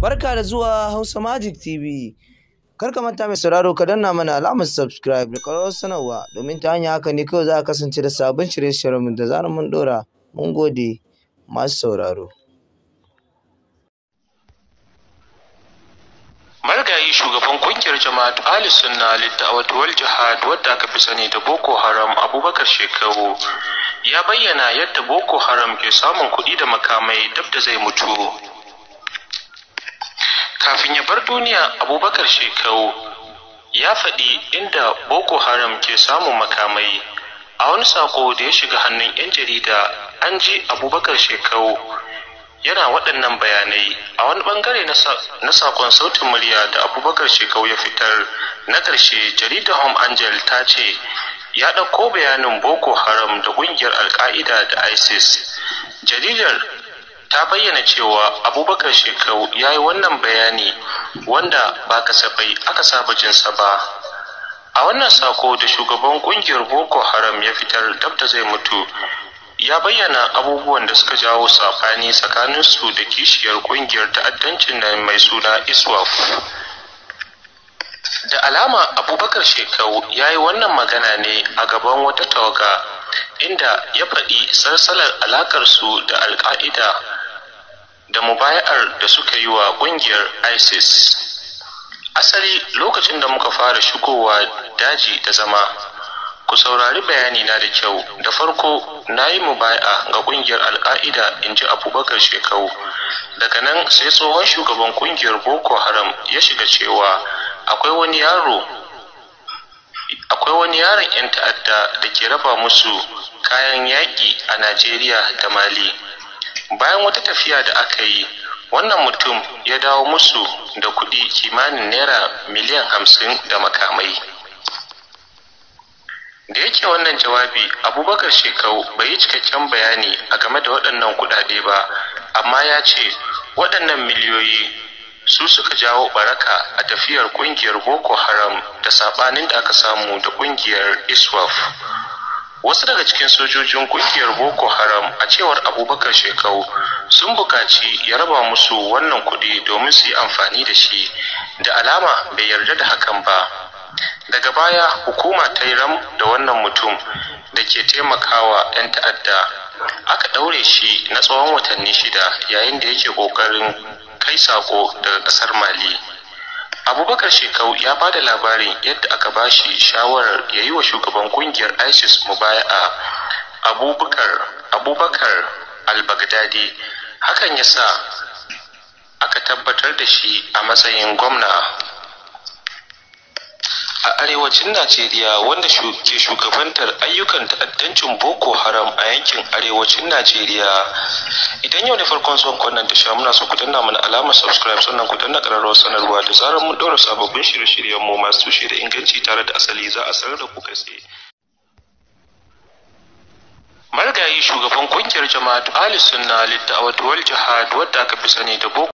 Barka da zuwa Hausa Magic TV. Kar ka manta mai sauraro ka danna mana alamar subscribe da ƙararrawar sanarwa domin ta hanyar haka ne kawai za ka kasance da sabon shirye-shiryenmu da zarar mun ɗora. Mun gode masu sauraro. Marigayi shugaban kungiyar jama'at Ahlus Sunna Lidda'awat wal Jihad wadda aka fi sani da Boko Haram Abubakar Shekau ya bayyana yadda Boko Haram ke samun kuɗi da makamai dab da zai mutu. Kafin ya bar duniya, Abubakar Shekau ya faɗi inda Boko Haram ke samun makamai. A wani sako da ya shiga hannun 'yan jarida, an ji Abubakar Shekau yana waɗannan bayanai. A wani ɓangare na sakon sautin murya da Abubakar Shekau ya fitar na ƙarshe, jaridar Home Angel ta ce ya ɗauko bayanin Boko Haram da ƙungiyar Al-Qaida da ISIS. Jaridar ta bayyana cewa Abubakar Shekau ya yi wannan bayani wanda ba kasafai aka saba jinsa ba. A wannan sako da shugaban ƙungiyar Boko Haram ya fitar dab da zai mutu, ya bayyana abubuwan da suka jawo saɓani tsakaninsu da kishiyar ƙungiyar ta'addancin nan mai suna ISWAF. Da alama Abubakar Shekau ya yi wannan magana ne a gaban wata tawaga, inda ya faɗi sarsalar alaƙarsu da Al-Qaida da mubaya'ar da suka yi wa ƙungiyar ISIS. Asali lokacin da muka fara shigowa daji da zama, ku saurari bayani na da kyau. Da farko na yi mubaya'a ga ƙungiyar Al-Qaida, in ji Abubakar Shekau. Daga nan sai tsohon shugaban ƙungiyar Boko Haram ya shiga cewa akwai wani yaron 'yan ta'adda da ke raba musu kayan yaƙi a Najeriya da Mali. Bayan wata tafiya da aka yi, wannan mutum ya dawo musu da kuɗi kimanin naira miliyan 50 da makamai. Da yake wannan jawabi, Abubakar Shekau bai yi cikakken bayani a game da waɗannan kuɗaɗe ba, amma ya ce waɗannan miliyoyi su suka jawo baraka a tafiyar ƙungiyar Boko Haram da saɓanin da aka samu da ƙungiyar ISWAF. Wasu daga cikin sojojin ƙungiyar Boko Haram, a cewar Abubakar Shekau, sun buƙaci ya raba musu wannan kuɗi domin su yi amfani da shi. Da alama bai yarda da hakan ba. Daga baya hukuma ta yi ram da wannan mutum da ke taimakawa 'yan ta'adda. Aka ɗaure shi na tsawon watanni 6 yayin da yake ƙoƙarin kai sako daga ƙasar Mali. Abubakar Shekau ya ba da labarin yadda aka ba shi shawarar ya yi wa shugaban ƙungiyar ISIS mubaya'a, Abubakar al-Baghdadi. Hakan ya sa aka tabbatar da shi a matsayin gwamna a arewacin Najeriya, wanda ke shugabantar ayyukan ta'addancin Boko Haram a yankin arewacin Najeriya. Idan yau ne farkon zuwan wannan tasha, muna so ku danna mana alamar subscribe, sannan ku danna ƙararrawar sanarwa da zarar mun ɗora sababbin shirye-shiryen mu masu tushe da inganci tare da asali, za a sanar da ku kai tsaye. Marigayi shugaban kungiyar jama'at Ahlus Sunna Lidda'awat wal Jihad wadda aka fi sani da Boko